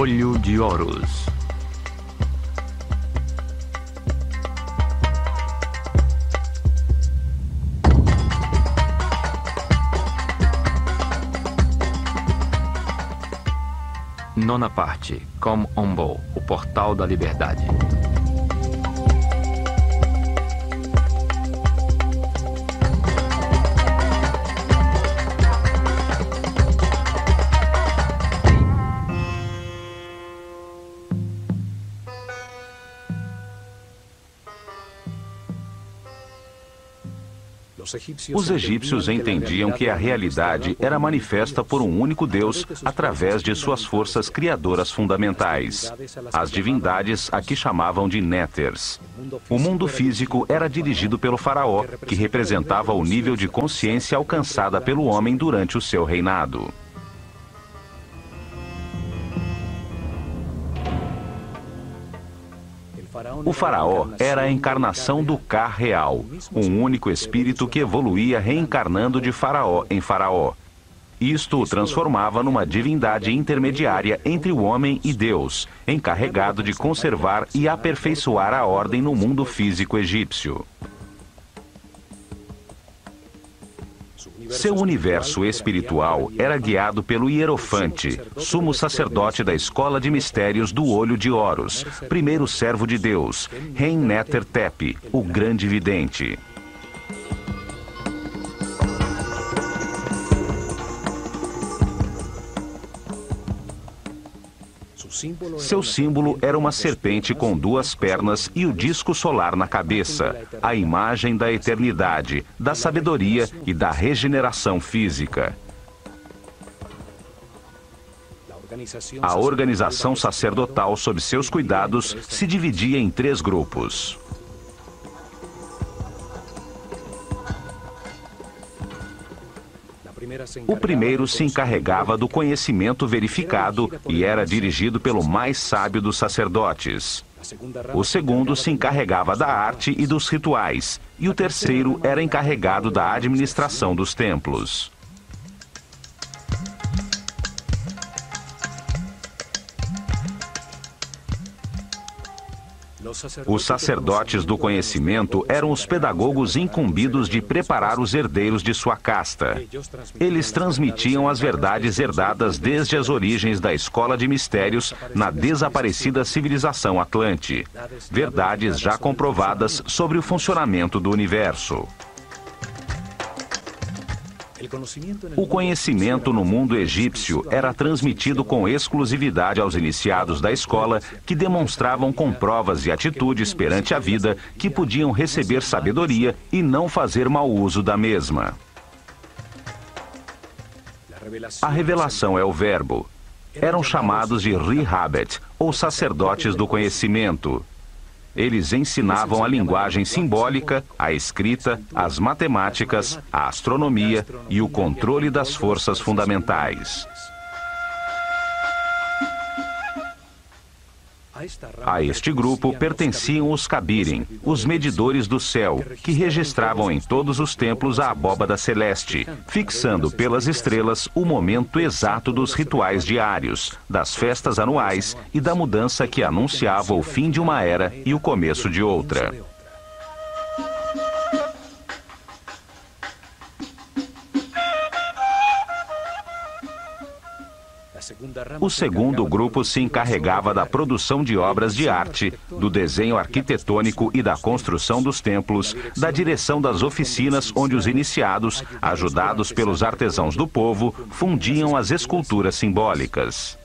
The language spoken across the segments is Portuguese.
Olho de Horus. Nona parte. Kom Ombo, o Portal da Liberdade. Os egípcios entendiam que a realidade era manifesta por um único Deus através de suas forças criadoras fundamentais. As divindades aqui chamavam de Néters. O mundo físico era dirigido pelo faraó, que representava o nível de consciência alcançada pelo homem durante o seu reinado. O faraó era a encarnação do Ka real, um único espírito que evoluía reencarnando de faraó em faraó. Isto o transformava numa divindade intermediária entre o homem e Deus, encarregado de conservar e aperfeiçoar a ordem no mundo físico egípcio. Seu universo espiritual era guiado pelo Hierofante, sumo sacerdote da escola de mistérios do Olho de Horus, primeiro servo de Deus, Hen-Neter-Tep, o grande vidente. Seu símbolo era uma serpente com duas pernas e o disco solar na cabeça, a imagem da eternidade, da sabedoria e da regeneração física. A organização sacerdotal sob seus cuidados se dividia em 3 grupos. O primeiro se encarregava do conhecimento verificado e era dirigido pelo mais sábio dos sacerdotes. O segundo se encarregava da arte e dos rituais, e o terceiro era encarregado da administração dos templos. Os sacerdotes do conhecimento eram os pedagogos incumbidos de preparar os herdeiros de sua casta. Eles transmitiam as verdades herdadas desde as origens da escola de mistérios na desaparecida civilização Atlante. Verdades já comprovadas sobre o funcionamento do universo. O conhecimento no mundo egípcio era transmitido com exclusividade aos iniciados da escola, que demonstravam com provas e atitudes perante a vida que podiam receber sabedoria e não fazer mau uso da mesma. A revelação é o verbo. Eram chamados de Ri-Habet, ou sacerdotes do conhecimento. Eles ensinavam a linguagem simbólica, a escrita, as matemáticas, a astronomia e o controle das forças fundamentais. A este grupo pertenciam os Kabirim, os medidores do céu, que registravam em todos os templos a abóbada celeste, fixando pelas estrelas o momento exato dos rituais diários, das festas anuais e da mudança que anunciava o fim de uma era e o começo de outra. O segundo grupo se encarregava da produção de obras de arte, do desenho arquitetônico e da construção dos templos, da direção das oficinas onde os iniciados, ajudados pelos artesãos do povo, fundiam as esculturas simbólicas.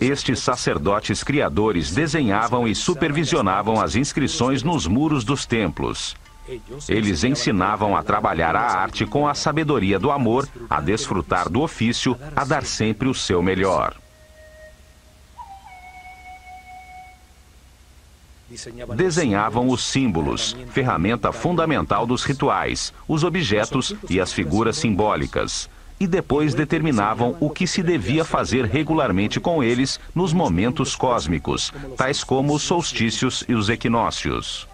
Estes sacerdotes criadores desenhavam e supervisionavam as inscrições nos muros dos templos. Eles ensinavam a trabalhar a arte com a sabedoria do amor, a desfrutar do ofício, a dar sempre o seu melhor. Desenhavam os símbolos, ferramenta fundamental dos rituais, os objetos e as figuras simbólicas. E depois determinavam o que se devia fazer regularmente com eles nos momentos cósmicos, tais como os solstícios e os equinócios.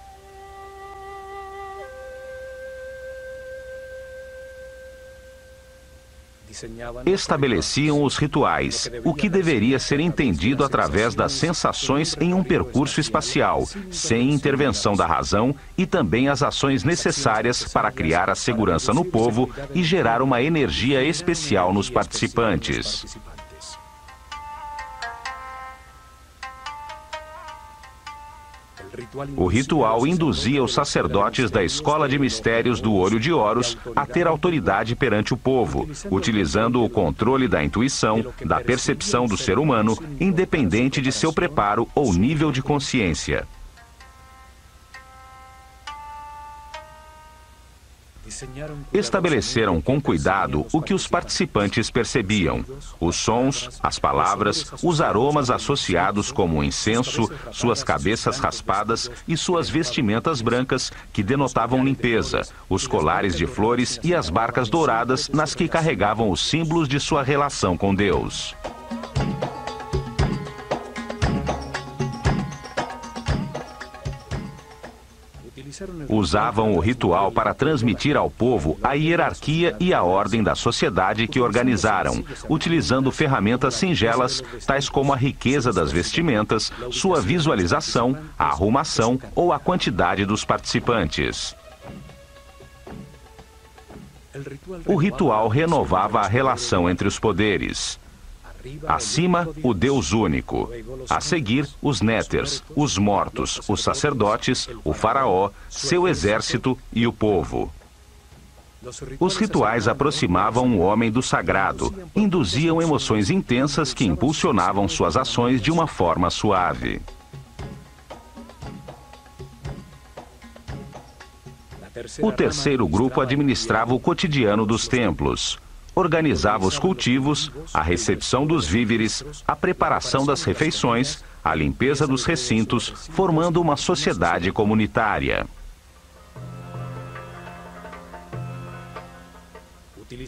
Estabeleciam os rituais, o que deveria ser entendido através das sensações em um percurso espacial, sem intervenção da razão, e também as ações necessárias para criar a segurança no povo e gerar uma energia especial nos participantes. O ritual induzia os sacerdotes da escola de mistérios do Olho de Horus a ter autoridade perante o povo, utilizando o controle da intuição, da percepção do ser humano, independente de seu preparo ou nível de consciência. Estabeleceram com cuidado o que os participantes percebiam: os sons, as palavras, os aromas associados como o incenso, suas cabeças raspadas e suas vestimentas brancas, que denotavam limpeza, os colares de flores e as barcas douradas nas que carregavam os símbolos de sua relação com Deus. Usavam o ritual para transmitir ao povo a hierarquia e a ordem da sociedade que organizaram, utilizando ferramentas singelas, tais como a riqueza das vestimentas, sua visualização, a arrumação ou a quantidade dos participantes. O ritual renovava a relação entre os poderes. Acima, o Deus único. A seguir, os néters, os mortos, os sacerdotes, o faraó, seu exército e o povo. Os rituais aproximavam o homem do sagrado, induziam emoções intensas que impulsionavam suas ações de uma forma suave. O terceiro grupo administrava o cotidiano dos templos. Organizava os cultivos, a recepção dos víveres, a preparação das refeições, a limpeza dos recintos, formando uma sociedade comunitária.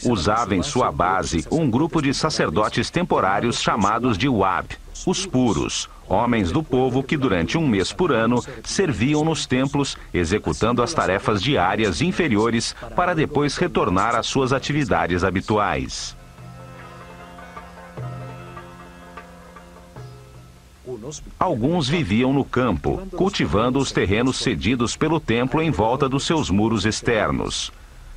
Usava em sua base um grupo de sacerdotes temporários chamados de Wab, os puros, homens do povo que durante um mês por ano serviam nos templos, executando as tarefas diárias inferiores para depois retornar às suas atividades habituais. Alguns viviam no campo, cultivando os terrenos cedidos pelo templo em volta dos seus muros externos.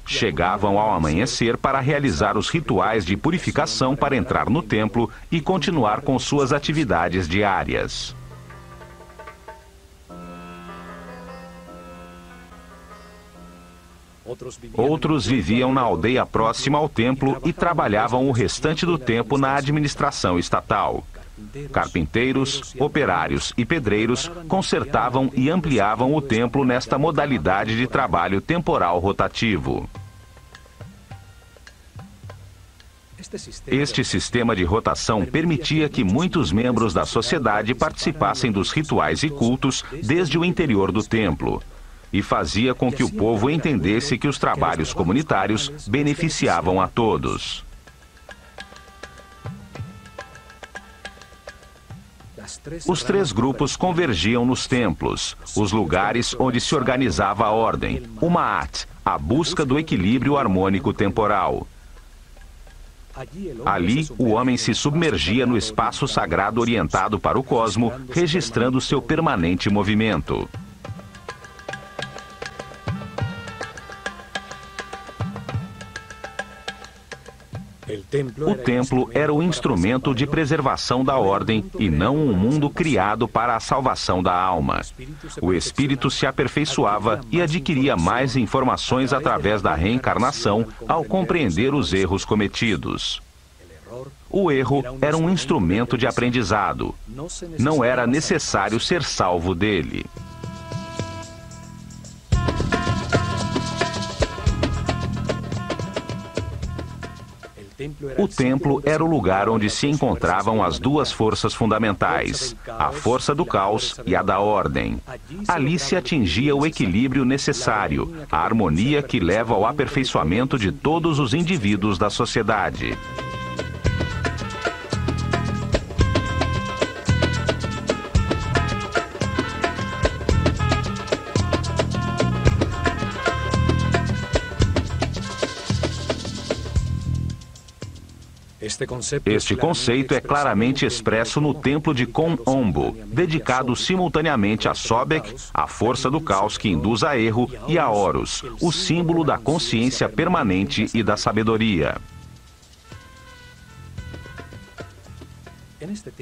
Chegavam ao amanhecer para realizar os rituais de purificação para entrar no templo e continuar com suas atividades diárias. Outros viviam na aldeia próxima ao templo e trabalhavam o restante do tempo na administração estatal. Carpinteiros, operários e pedreiros consertavam e ampliavam o templo nesta modalidade de trabalho temporal rotativo. Este sistema de rotação permitia que muitos membros da sociedade participassem dos rituais e cultos desde o interior do templo, e fazia com que o povo entendesse que os trabalhos comunitários beneficiavam a todos. Os três grupos convergiam nos templos, os lugares onde se organizava a ordem, o Ma'at, a busca do equilíbrio harmônico temporal. Ali, o homem se submergia no espaço sagrado orientado para o cosmo, registrando seu permanente movimento. O templo era o instrumento de preservação da ordem e não um mundo criado para a salvação da alma. O espírito se aperfeiçoava e adquiria mais informações através da reencarnação ao compreender os erros cometidos. O erro era um instrumento de aprendizado. Não era necessário ser salvo dele. O templo era o lugar onde se encontravam as duas forças fundamentais, a força do caos e a da ordem. Ali se atingia o equilíbrio necessário, a harmonia que leva ao aperfeiçoamento de todos os indivíduos da sociedade. Este conceito é claramente expresso no templo de Kom Ombo, dedicado simultaneamente a Sobek, a força do caos que induz a erro, e a Horus, o símbolo da consciência permanente e da sabedoria.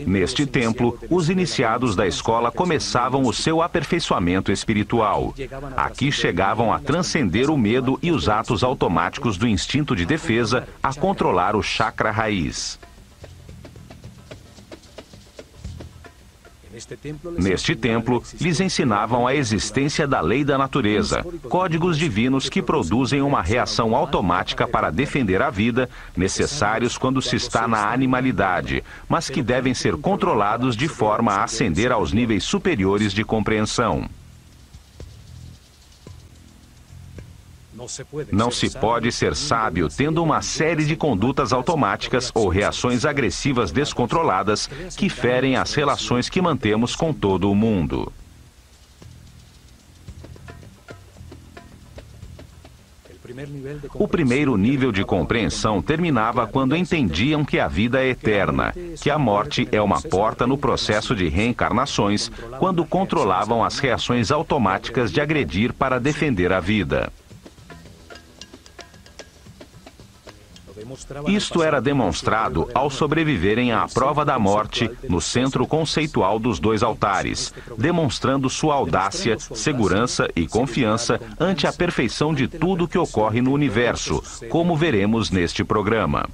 Neste templo, os iniciados da escola começavam o seu aperfeiçoamento espiritual. Aqui chegavam a transcender o medo e os atos automáticos do instinto de defesa a controlar o chakra raiz. Neste templo, lhes ensinavam a existência da lei da natureza, códigos divinos que produzem uma reação automática para defender a vida, necessários quando se está na animalidade, mas que devem ser controlados de forma a ascender aos níveis superiores de compreensão. Não se pode ser sábio tendo uma série de condutas automáticas ou reações agressivas descontroladas que ferem as relações que mantemos com todo o mundo. O primeiro nível de compreensão terminava quando entendiam que a vida é eterna, que a morte é uma porta no processo de reencarnações, quando controlavam as reações automáticas de agredir para defender a vida. Isto era demonstrado ao sobreviverem à prova da morte no centro conceitual dos dois altares, demonstrando sua audácia, segurança e confiança ante a perfeição de tudo que ocorre no universo, como veremos neste programa.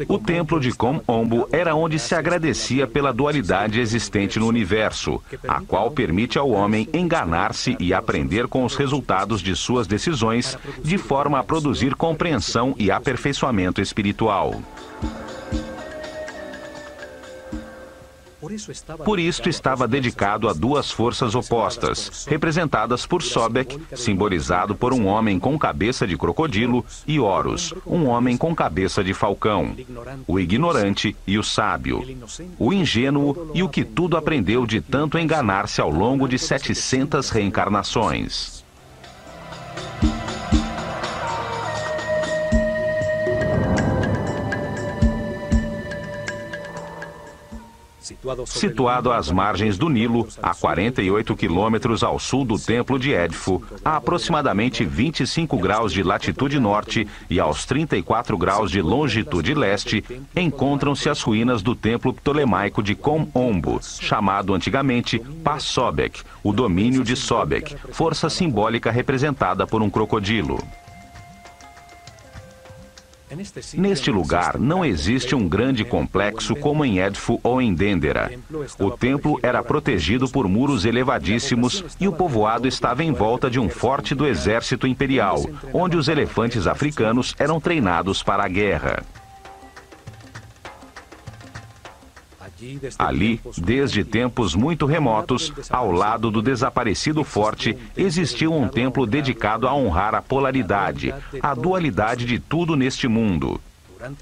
O templo de Kom Ombo era onde se agradecia pela dualidade existente no universo, a qual permite ao homem enganar-se e aprender com os resultados de suas decisões, de forma a produzir compreensão e aperfeiçoamento espiritual. Por isto estava dedicado a duas forças opostas, representadas por Sobek, simbolizado por um homem com cabeça de crocodilo, e Horus, um homem com cabeça de falcão, o ignorante e o sábio, o ingênuo e o que tudo aprendeu de tanto enganar-se ao longo de 700 reencarnações. Situado às margens do Nilo, a 48 quilômetros ao sul do templo de Edfu, a aproximadamente 25 graus de latitude norte e aos 34 graus de longitude leste, encontram-se as ruínas do templo ptolemaico de Kom Ombo, chamado antigamente Pa-Sobek, o domínio de Sobek, força simbólica representada por um crocodilo. Neste lugar não existe um grande complexo como em Edfu ou em Dendera. O templo era protegido por muros elevadíssimos e o povoado estava em volta de um forte do exército imperial, onde os elefantes africanos eram treinados para a guerra. Ali, desde tempos muito remotos, ao lado do desaparecido forte, existiu um templo dedicado a honrar a polaridade, a dualidade de tudo neste mundo.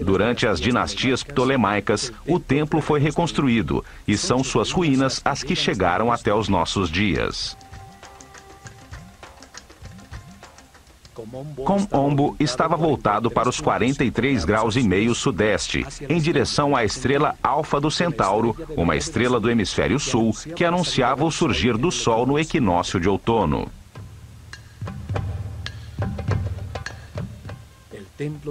Durante as dinastias ptolemaicas, o templo foi reconstruído, e são suas ruínas as que chegaram até os nossos dias. Kom Ombo estava voltado para os 43 graus e meio sudeste, em direção à estrela Alfa do Centauro, uma estrela do hemisfério sul, que anunciava o surgir do Sol no equinócio de outono.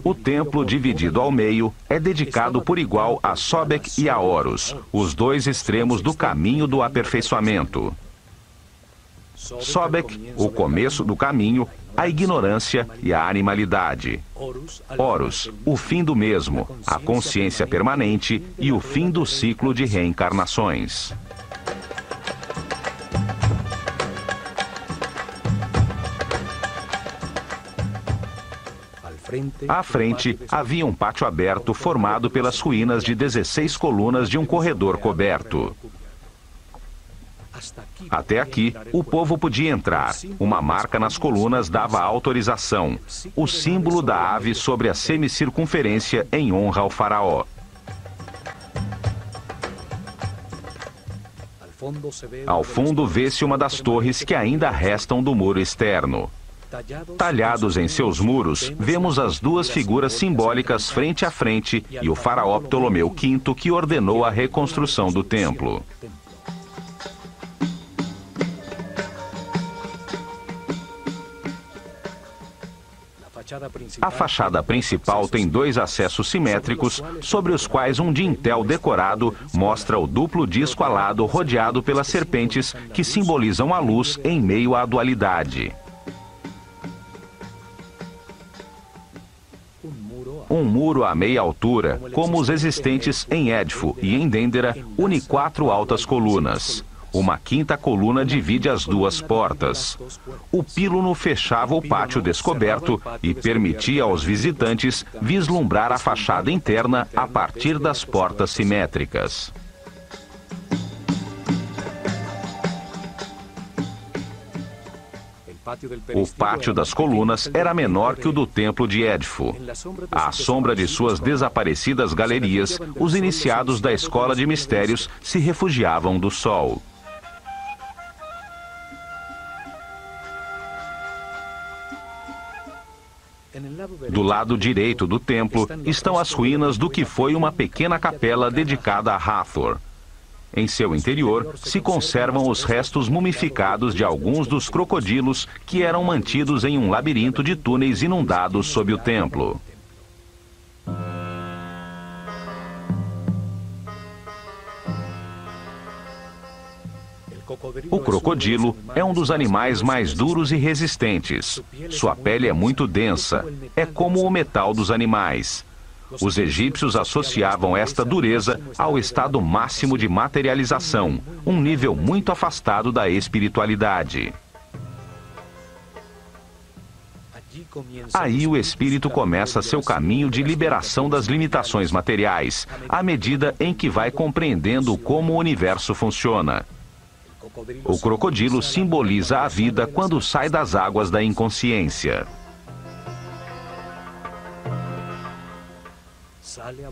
O templo, dividido ao meio, é dedicado por igual a Sobek e a Horus, os dois extremos do caminho do aperfeiçoamento. Sobek, o começo do caminho, a ignorância e a animalidade. Horus, o fim do mesmo, a consciência permanente e o fim do ciclo de reencarnações. À frente, havia um pátio aberto formado pelas ruínas de 16 colunas de um corredor coberto. Até aqui, o povo podia entrar. Uma marca nas colunas dava autorização, o símbolo da ave sobre a semicircunferência em honra ao faraó. Ao fundo vê-se uma das torres que ainda restam do muro externo. Talhados em seus muros, vemos as duas figuras simbólicas frente a frente e o faraó Ptolomeu V que ordenou a reconstrução do templo. A fachada principal tem dois acessos simétricos, sobre os quais um dintel decorado mostra o duplo disco alado rodeado pelas serpentes que simbolizam a luz em meio à dualidade. Um muro a meia altura, como os existentes em Édifo e em Dendera, une 4 altas colunas. Uma quinta coluna divide as duas portas. O pílono fechava o pátio descoberto e permitia aos visitantes vislumbrar a fachada interna a partir das portas simétricas. O pátio das colunas era menor que o do templo de Édifo. À sombra de suas desaparecidas galerias, os iniciados da escola de mistérios se refugiavam do sol. Do lado direito do templo estão as ruínas do que foi uma pequena capela dedicada a Hathor. Em seu interior se conservam os restos mumificados de alguns dos crocodilos que eram mantidos em um labirinto de túneis inundados sob o templo. O crocodilo é um dos animais mais duros e resistentes. Sua pele é muito densa, é como o metal dos animais. Os egípcios associavam esta dureza ao estado máximo de materialização, um nível muito afastado da espiritualidade. Aí o espírito começa seu caminho de liberação das limitações materiais, à medida em que vai compreendendo como o universo funciona. O crocodilo simboliza a vida quando sai das águas da inconsciência.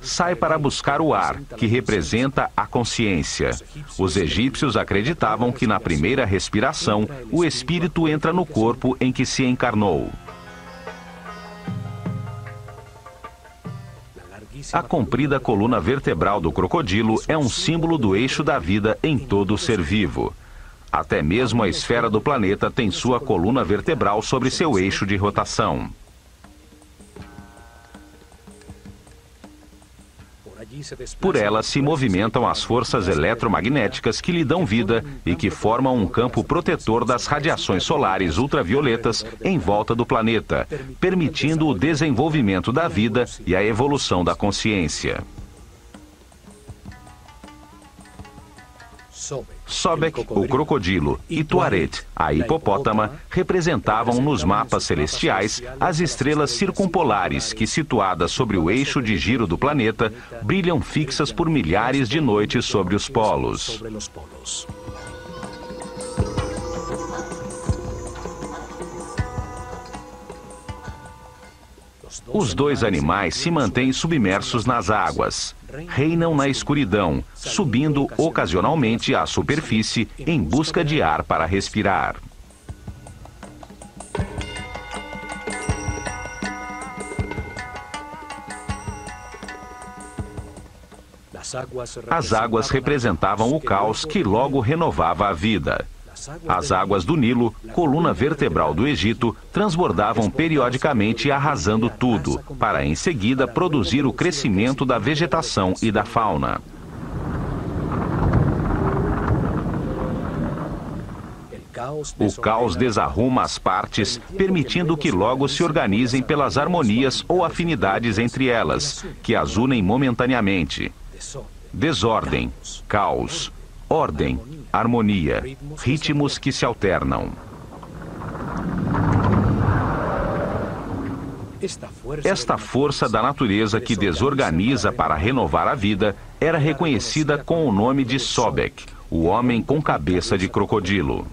Sai para buscar o ar, que representa a consciência. Os egípcios acreditavam que na primeira respiração, o espírito entra no corpo em que se encarnou. A comprida coluna vertebral do crocodilo é um símbolo do eixo da vida em todo ser vivo. Até mesmo a esfera do planeta tem sua coluna vertebral sobre seu eixo de rotação. Por ela se movimentam as forças eletromagnéticas que lhe dão vida e que formam um campo protetor das radiações solares ultravioletas em volta do planeta, permitindo o desenvolvimento da vida e a evolução da consciência. Sobek, o crocodilo, e Tuaret, a hipopótama, representavam nos mapas celestiais as estrelas circumpolares que, situadas sobre o eixo de giro do planeta, brilham fixas por milhares de noites sobre os polos. Os dois animais se mantêm submersos nas águas. Reinam na escuridão, subindo ocasionalmente à superfície em busca de ar para respirar. As águas representavam o caos que logo renovava a vida. As águas do Nilo, coluna vertebral do Egito, transbordavam periodicamente arrasando tudo, para em seguida produzir o crescimento da vegetação e da fauna. O caos desarruma as partes, permitindo que logo se organizem pelas harmonias ou afinidades entre elas, que as unem momentaneamente. Desordem, caos, ordem, harmonia, ritmos que se alternam. Esta força da natureza que desorganiza para renovar a vida era reconhecida com o nome de Sobek, o homem com cabeça de crocodilo.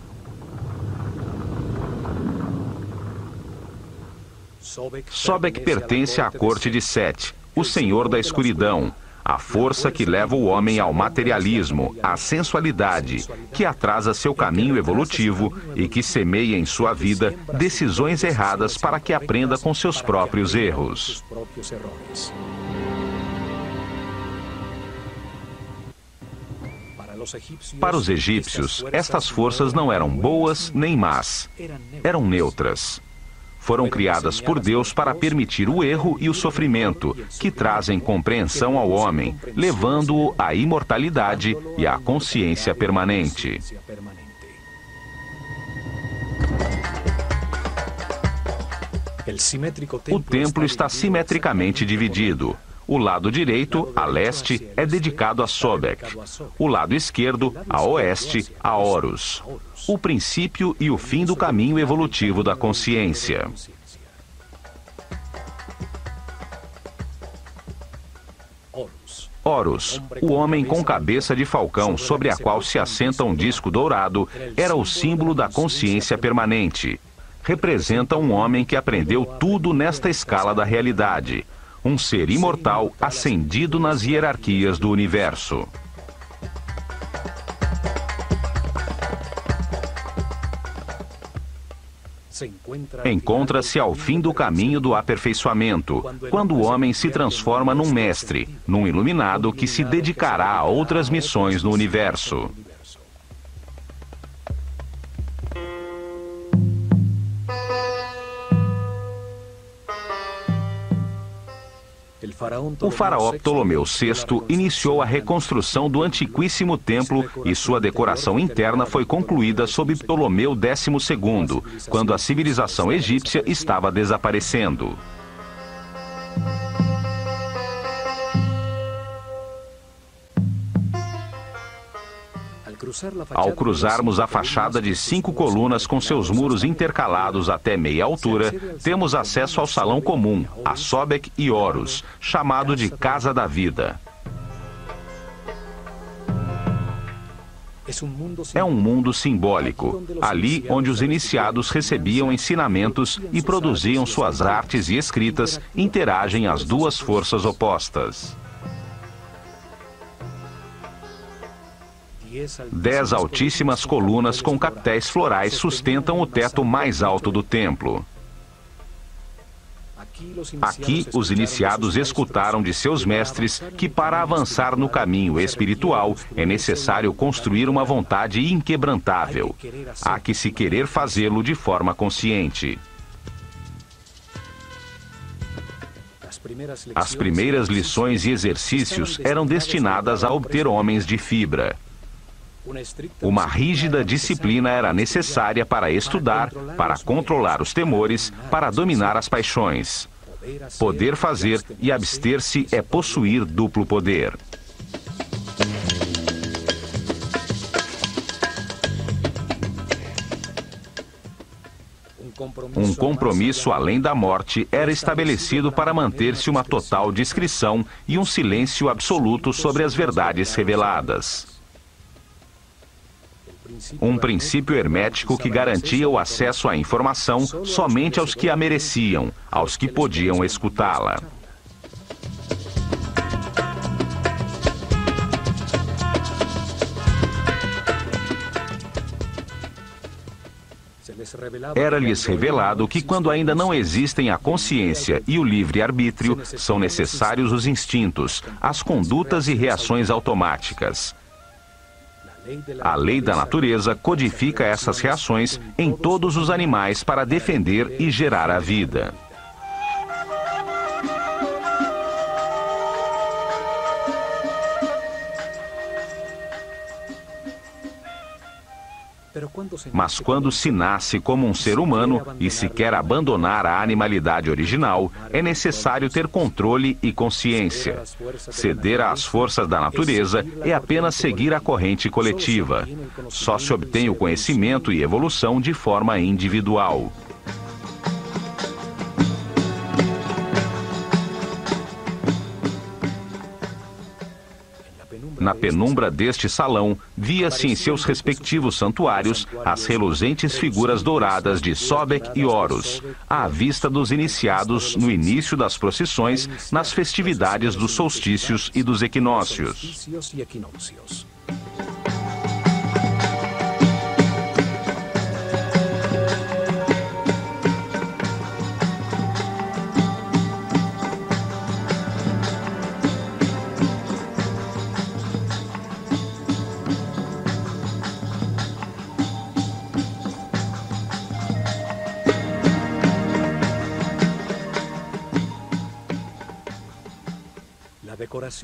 Sobek pertence à corte de Set, o senhor da escuridão, a força que leva o homem ao materialismo, à sensualidade, que atrasa seu caminho evolutivo e que semeia em sua vida decisões erradas para que aprenda com seus próprios erros. Para os egípcios, estas forças não eram boas nem más, eram neutras. Foram criadas por Deus para permitir o erro e o sofrimento, que trazem compreensão ao homem, levando-o à imortalidade e à consciência permanente. O templo está simetricamente dividido. O lado direito, a leste, é dedicado a Sobek. O lado esquerdo, a oeste, a Horus. O princípio e o fim do caminho evolutivo da consciência. Horus, o homem com cabeça de falcão sobre a qual se assenta um disco dourado, era o símbolo da consciência permanente. Representa um homem que aprendeu tudo nesta escala da realidade. Um ser imortal ascendido nas hierarquias do universo. Encontra-se ao fim do caminho do aperfeiçoamento, quando o homem se transforma num mestre, num iluminado que se dedicará a outras missões no universo. O faraó Ptolomeu VI iniciou a reconstrução do antiquíssimo templo e sua decoração interna foi concluída sob Ptolomeu XII, quando a civilização egípcia estava desaparecendo. Ao cruzarmos a fachada de 5 colunas com seus muros intercalados até meia altura, temos acesso ao salão comum, a Sobek e Horus, chamado de Casa da Vida. É um mundo simbólico, ali onde os iniciados recebiam ensinamentos e produziam suas artes e escritas, interagem as duas forças opostas. 10 altíssimas colunas com capitéis florais sustentam o teto mais alto do templo. Aqui, os iniciados escutaram de seus mestres que para avançar no caminho espiritual é necessário construir uma vontade inquebrantável. Há que se querer fazê-lo de forma consciente. As primeiras lições e exercícios eram destinadas a obter homens de fibra. Uma rígida disciplina era necessária para estudar, para controlar os temores, para dominar as paixões. Poder fazer e abster-se é possuir duplo poder. Um compromisso além da morte era estabelecido para manter-se uma total discrição e um silêncio absoluto sobre as verdades reveladas. Um princípio hermético que garantia o acesso à informação somente aos que a mereciam, aos que podiam escutá-la. Era-lhes revelado que quando ainda não existem a consciência e o livre-arbítrio, são necessários os instintos, as condutas e reações automáticas. A lei da natureza codifica essas reações em todos os animais para defender e gerar a vida. Mas quando se nasce como um ser humano e se quer abandonar a animalidade original, é necessário ter controle e consciência. Ceder às forças da natureza é apenas seguir a corrente coletiva. Só se obtém o conhecimento e evolução de forma individual. Na penumbra deste salão, via-se em seus respectivos santuários as reluzentes figuras douradas de Sobek e Horus, à vista dos iniciados no início das procissões, nas festividades dos solstícios e dos equinócios.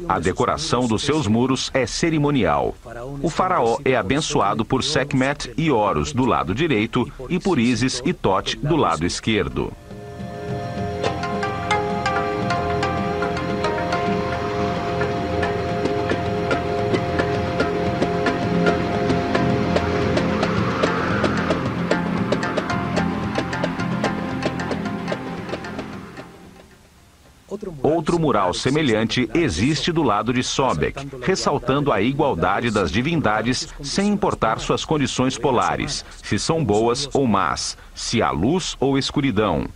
A decoração dos seus muros é cerimonial. O faraó é abençoado por Sekhmet e Horus do lado direito e por Ísis e Thoth do lado esquerdo. Outro mural semelhante existe do lado de Sobek, ressaltando a igualdade das divindades sem importar suas condições polares, se são boas ou más, se há luz ou escuridão.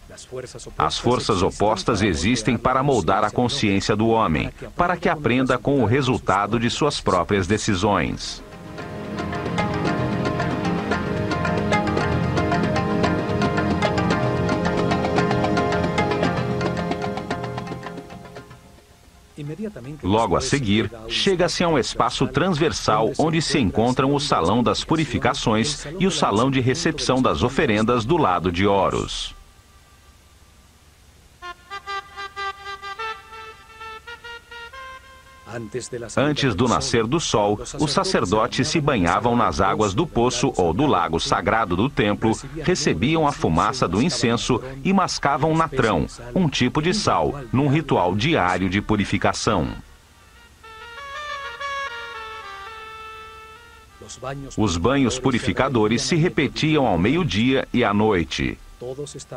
As forças opostas existem para moldar a consciência do homem, para que aprenda com o resultado de suas próprias decisões. Logo a seguir, chega-se a um espaço transversal onde se encontram o Salão das Purificações e o Salão de Recepção das Oferendas do lado de Horus. Antes do nascer do sol, os sacerdotes se banhavam nas águas do poço ou do lago sagrado do templo, recebiam a fumaça do incenso e mascavam natrão, um tipo de sal, num ritual diário de purificação. Os banhos purificadores se repetiam ao meio-dia e à noite.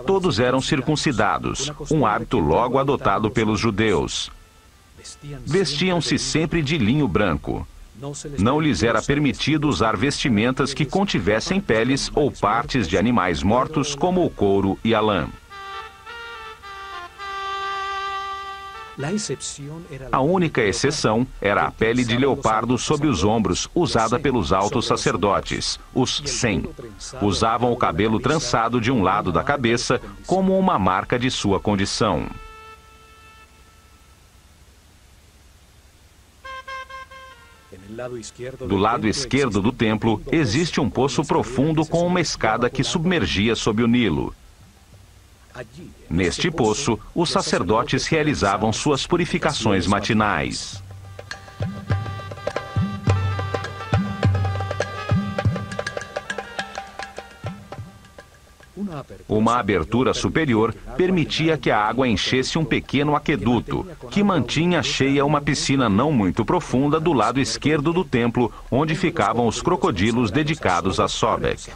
Todos eram circuncidados, um hábito logo adotado pelos judeus. Vestiam-se sempre de linho branco. Não lhes era permitido usar vestimentas que contivessem peles ou partes de animais mortos, como o couro e a lã. A única exceção era a pele de leopardo sob os ombros, usada pelos altos sacerdotes, os Sem. Usavam o cabelo trançado de um lado da cabeça, como uma marca de sua condição. Do lado esquerdo do templo, existe um poço profundo com uma escada que submergia sob o Nilo. Neste poço, os sacerdotes realizavam suas purificações matinais. Uma abertura superior permitia que a água enchesse um pequeno aqueduto, que mantinha cheia uma piscina não muito profunda do lado esquerdo do templo, onde ficavam os crocodilos dedicados a Sobek.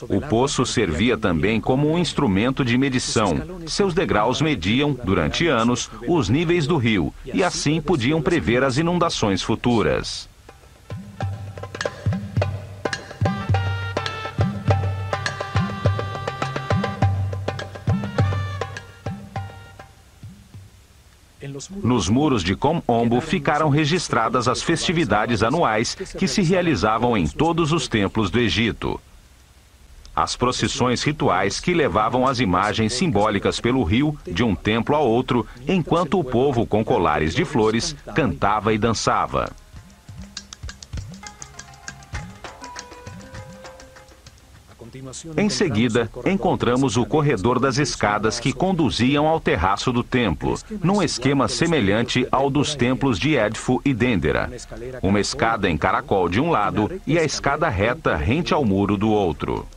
O poço servia também como um instrumento de medição. Seus degraus mediam, durante anos, os níveis do rio e assim podiam prever as inundações futuras. Nos muros de Kom Ombo ficaram registradas as festividades anuais que se realizavam em todos os templos do Egito. As procissões rituais que levavam as imagens simbólicas pelo rio, de um templo a outro, enquanto o povo com colares de flores cantava e dançava. Em seguida, encontramos o corredor das escadas que conduziam ao terraço do templo, num esquema semelhante ao dos templos de Edfu e Dendera. Uma escada em caracol de um lado e a escada reta rente ao muro do outro.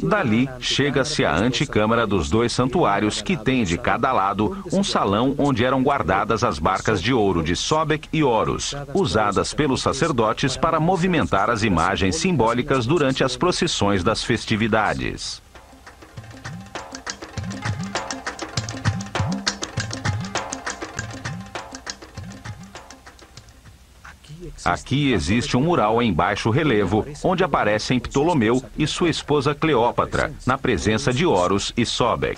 Dali, chega-se à antecâmara dos dois santuários, que tem de cada lado um salão onde eram guardadas as barcas de ouro de Sobek e Horus, usadas pelos sacerdotes para movimentar as imagens simbólicas durante as procissões das festividades. Aqui existe um mural em baixo relevo, onde aparecem Ptolomeu e sua esposa Cleópatra, na presença de Horus e Sobek.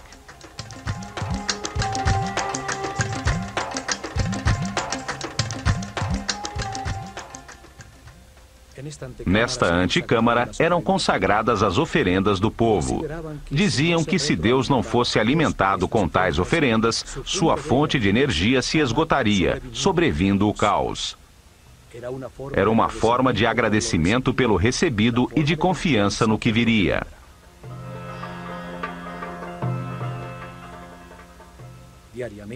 Nesta antecâmara eram consagradas as oferendas do povo. Diziam que se Deus não fosse alimentado com tais oferendas, sua fonte de energia se esgotaria, sobrevindo o caos. Era uma forma de agradecimento pelo recebido e de confiança no que viria.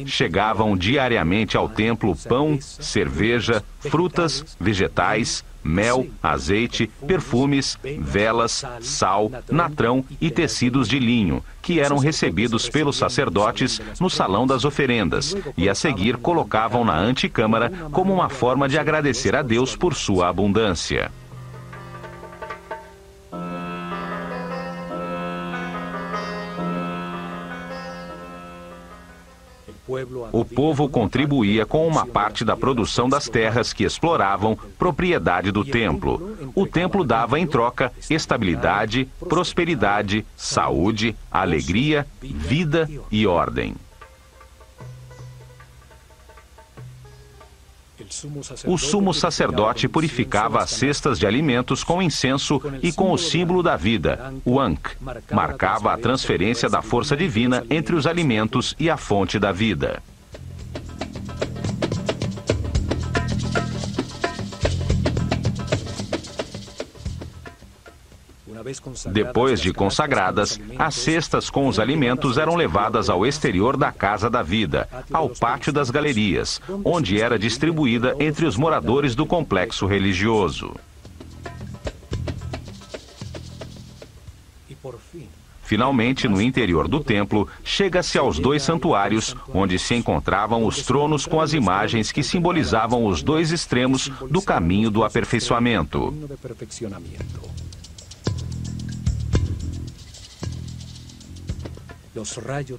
Chegavam diariamente ao templo pão, cerveja, frutas, vegetais, mel, azeite, perfumes, velas, sal, natrão e tecidos de linho, que eram recebidos pelos sacerdotes no salão das oferendas, e a seguir colocavam na antecâmara como uma forma de agradecer a Deus por sua abundância. O povo contribuía com uma parte da produção das terras que exploravam, propriedade do templo. O templo dava em troca estabilidade, prosperidade, saúde, alegria, vida e ordem. O sumo sacerdote purificava as cestas de alimentos com incenso e com o símbolo da vida, o Ankh. Marcava a transferência da força divina entre os alimentos e a fonte da vida. Depois de consagradas, as cestas com os alimentos eram levadas ao exterior da Casa da Vida, ao Pátio das Galerias, onde era distribuída entre os moradores do complexo religioso. Finalmente, no interior do templo, chega-se aos dois santuários, onde se encontravam os tronos com as imagens que simbolizavam os dois extremos do caminho do aperfeiçoamento.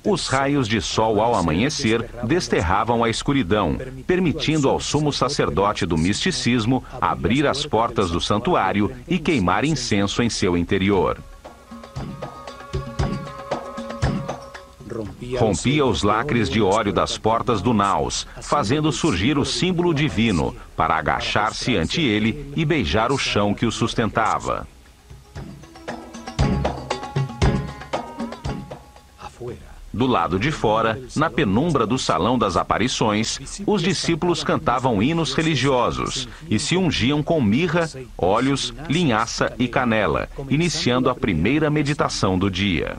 Os raios de sol ao amanhecer desterravam a escuridão, permitindo ao sumo sacerdote do misticismo abrir as portas do santuário e queimar incenso em seu interior. Rompia os lacres de óleo das portas do naos, fazendo surgir o símbolo divino, para agachar-se ante ele e beijar o chão que o sustentava. Do lado de fora, na penumbra do Salão das Aparições, os discípulos cantavam hinos religiosos e se ungiam com mirra, óleos, linhaça e canela, iniciando a primeira meditação do dia.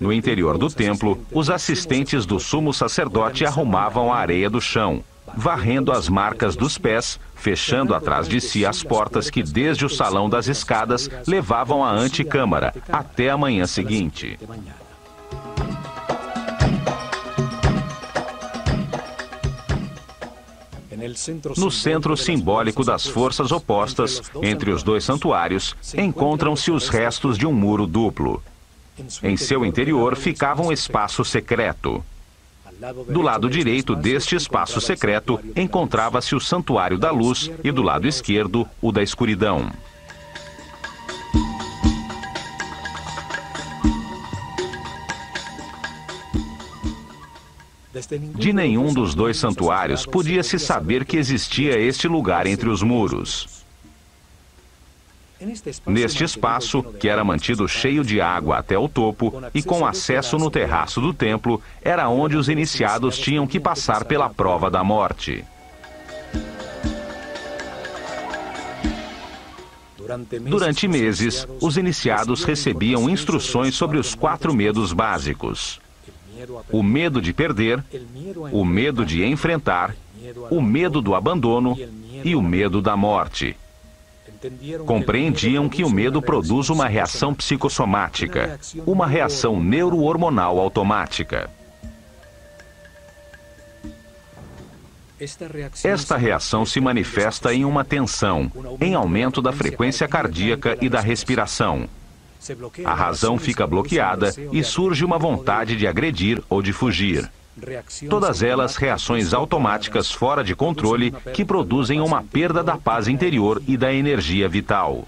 No interior do templo, os assistentes do sumo sacerdote arrumavam a areia do chão, varrendo as marcas dos pés, fechando atrás de si as portas que desde o salão das escadas levavam à antecâmara, até a manhã seguinte. No centro simbólico das forças opostas, entre os dois santuários, encontram-se os restos de um muro duplo. Em seu interior ficava um espaço secreto. Do lado direito deste espaço secreto encontrava-se o Santuário da Luz e do lado esquerdo o da Escuridão. De nenhum dos dois santuários podia-se saber que existia este lugar entre os muros. Neste espaço, que era mantido cheio de água até o topo e com acesso no terraço do templo, era onde os iniciados tinham que passar pela prova da morte. Durante meses, os iniciados recebiam instruções sobre os 4 medos básicos: o medo de perder, o medo de enfrentar, o medo do abandono e o medo da morte. Compreendiam que o medo produz uma reação psicossomática, uma reação neurohormonal automática. Esta reação se manifesta em uma tensão, em aumento da frequência cardíaca e da respiração. A razão fica bloqueada e surge uma vontade de agredir ou de fugir. Todas elas reações automáticas fora de controle que produzem uma perda da paz interior e da energia vital.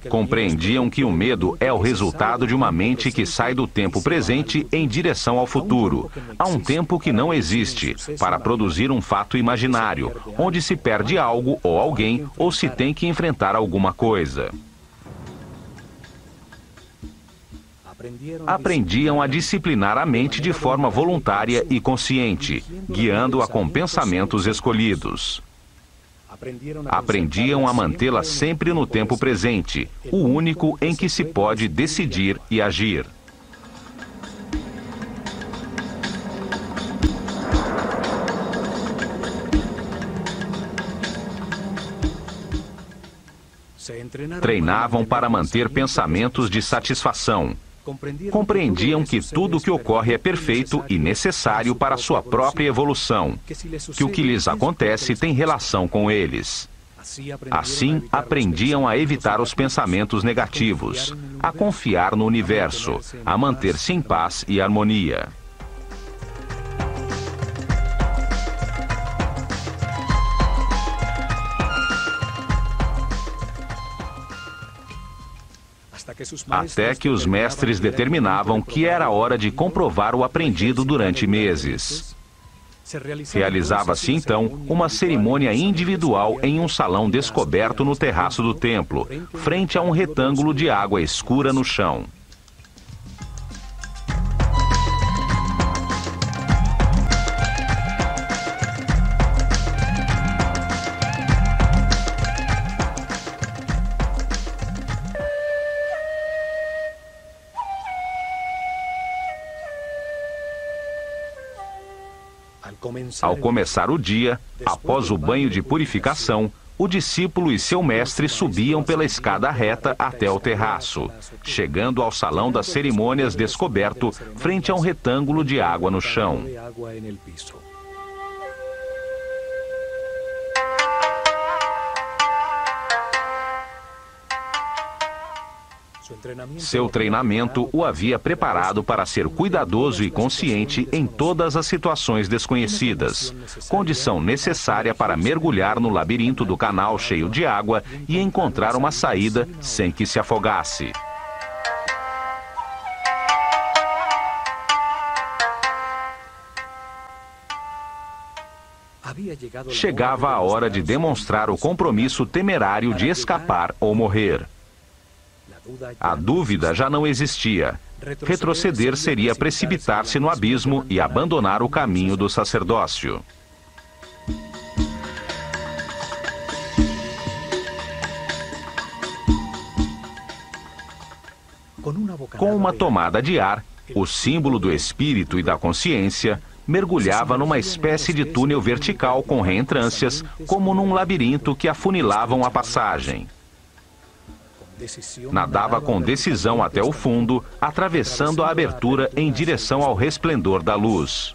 Compreendiam que o medo é o resultado de uma mente que sai do tempo presente em direção ao futuro, a um tempo que não existe, para produzir um fato imaginário, onde se perde algo ou alguém ou se tem que enfrentar alguma coisa. Aprendiam a disciplinar a mente de forma voluntária e consciente, guiando-a com pensamentos escolhidos. Aprendiam a mantê-la sempre no tempo presente, o único em que se pode decidir e agir. Treinavam para manter pensamentos de satisfação. Compreendiam que tudo o que ocorre é perfeito e necessário para a sua própria evolução, que o que lhes acontece tem relação com eles. Assim, aprendiam a evitar os pensamentos negativos, a confiar no universo, a manter-se em paz e harmonia. Até que os mestres determinavam que era hora de comprovar o aprendido durante meses. Realizava-se então uma cerimônia individual em um salão descoberto no terraço do templo, frente a um retângulo de água escura no chão. Ao começar o dia, após o banho de purificação, o discípulo e seu mestre subiam pela escada reta até o terraço, chegando ao salão das cerimônias descoberto frente a um retângulo de água no chão. Seu treinamento o havia preparado para ser cuidadoso e consciente em todas as situações desconhecidas, condição necessária para mergulhar no labirinto do canal cheio de água e encontrar uma saída sem que se afogasse. Chegava a hora de demonstrar o compromisso temerário de escapar ou morrer. A dúvida já não existia. Retroceder seria precipitar-se no abismo e abandonar o caminho do sacerdócio. Com uma tomada de ar, o símbolo do espírito e da consciência mergulhava numa espécie de túnel vertical com reentrâncias, como num labirinto que afunilavam a passagem. Nadava com decisão até o fundo, atravessando a abertura em direção ao resplendor da luz.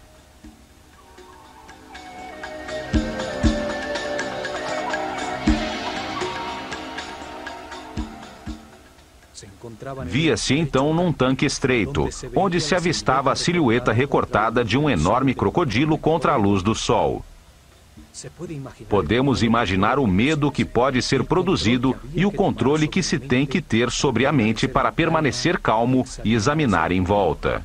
Via-se então num tanque estreito, onde se avistava a silhueta recortada de um enorme crocodilo contra a luz do sol. Podemos imaginar o medo que pode ser produzido e o controle que se tem que ter sobre a mente para permanecer calmo e examinar em volta.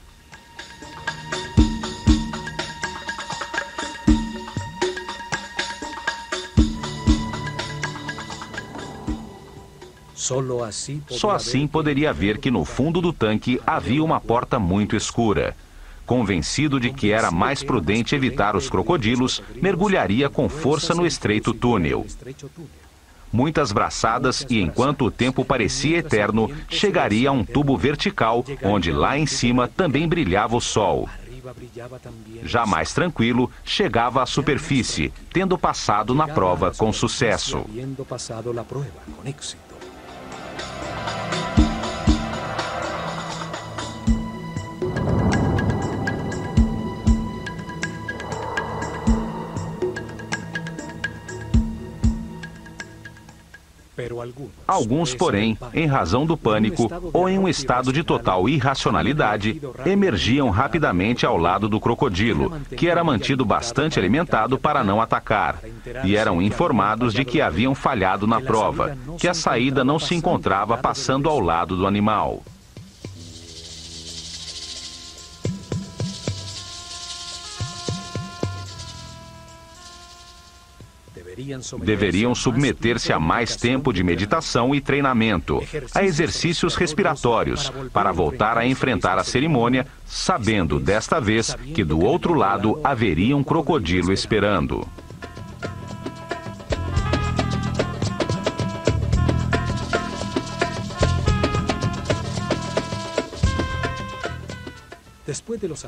Só assim poderia ver que no fundo do tanque havia uma porta muito escura. Convencido de que era mais prudente evitar os crocodilos, mergulharia com força no estreito túnel. muitas braçadas e, enquanto o tempo parecia eterno, chegaria a um tubo vertical, onde lá em cima também brilhava o sol. Já mais tranquilo, chegava à superfície, tendo passado na prova com sucesso. Alguns, porém, em razão do pânico ou em um estado de total irracionalidade, emergiam rapidamente ao lado do crocodilo, que era mantido bastante alimentado para não atacar, e eram informados de que haviam falhado na prova, que a saída não se encontrava passando ao lado do animal. Deveriam submeter-se a mais tempo de meditação e treinamento, a exercícios respiratórios, para voltar a enfrentar a cerimônia, sabendo desta vez que do outro lado haveria um crocodilo esperando.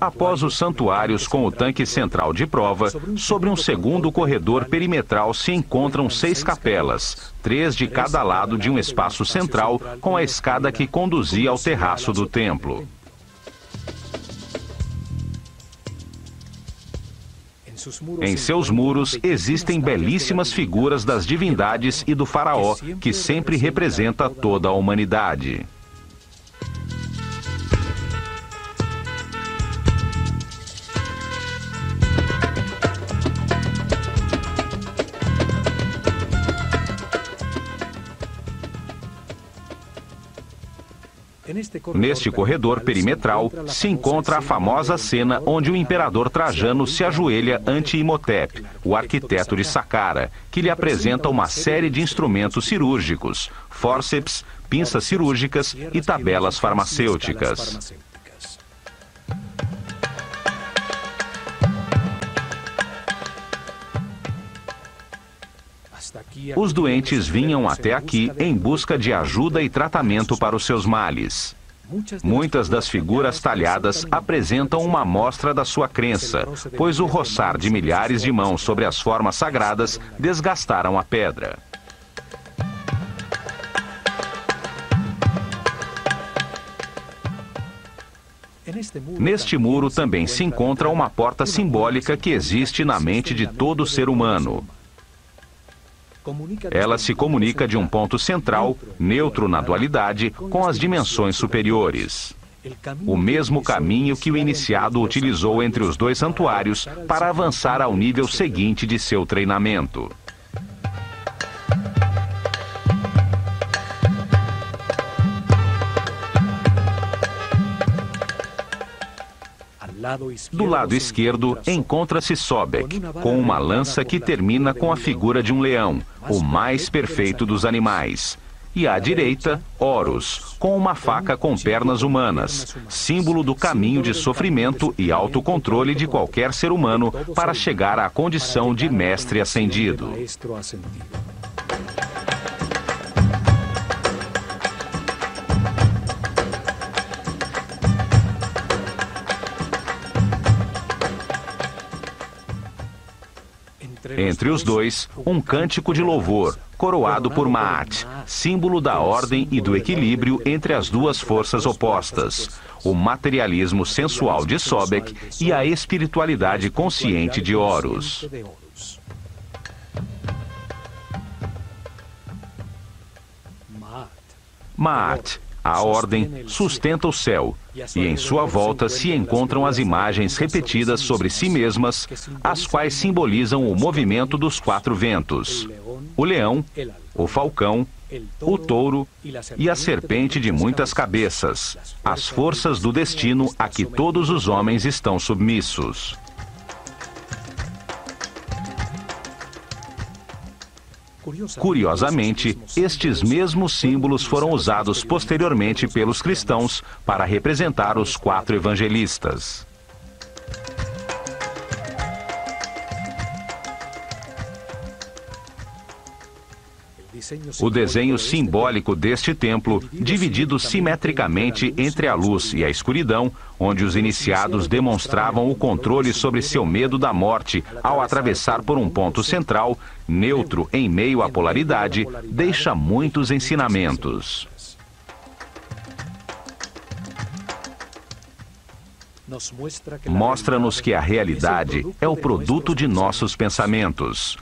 Após os santuários com o tanque central de prova, sobre um segundo corredor perimetral se encontram 6 capelas, 3 de cada lado de um espaço central com a escada que conduzia ao terraço do templo. Em seus muros existem belíssimas figuras das divindades e do faraó, que sempre representa toda a humanidade. Neste corredor perimetral se encontra a famosa cena onde o imperador Trajano se ajoelha ante Imhotep, o arquiteto de Saqqara, que lhe apresenta uma série de instrumentos cirúrgicos, fórceps, pinças cirúrgicas e tabelas farmacêuticas. Os doentes vinham até aqui em busca de ajuda e tratamento para os seus males. Muitas das figuras talhadas apresentam uma amostra da sua crença, pois o roçar de milhares de mãos sobre as formas sagradas desgastaram a pedra. Neste muro também se encontra uma porta simbólica que existe na mente de todo ser humano. Ela se comunica de um ponto central, neutro na dualidade, com as dimensões superiores. O mesmo caminho que o iniciado utilizou entre os 2 santuários para avançar ao nível seguinte de seu treinamento. Do lado esquerdo encontra-se Sobek, com uma lança que termina com a figura de um leão, o mais perfeito dos animais. E à direita, Horus, com uma faca com pernas humanas, símbolo do caminho de sofrimento e autocontrole de qualquer ser humano para chegar à condição de mestre ascendido. Entre os dois, um cântico de louvor, coroado por Maat, símbolo da ordem e do equilíbrio entre as duas forças opostas, o materialismo sensual de Sobek e a espiritualidade consciente de Horus. Maat, a ordem, sustenta o céu, e em sua volta se encontram as imagens repetidas sobre si mesmas, as quais simbolizam o movimento dos 4 ventos: o leão, o falcão, o touro e a serpente de muitas cabeças, as forças do destino a que todos os homens estão submissos. Curiosamente, estes mesmos símbolos foram usados posteriormente pelos cristãos para representar os 4 evangelistas. O desenho simbólico deste templo, dividido simetricamente entre a luz e a escuridão, onde os iniciados demonstravam o controle sobre seu medo da morte ao atravessar por um ponto central, neutro em meio à polaridade, deixa muitos ensinamentos. Mostra-nos que a realidade é o produto de nossos pensamentos,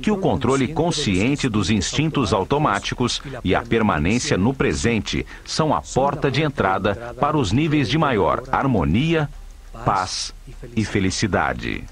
que o controle consciente dos instintos automáticos e a permanência no presente são a porta de entrada para os níveis de maior harmonia, paz e felicidade.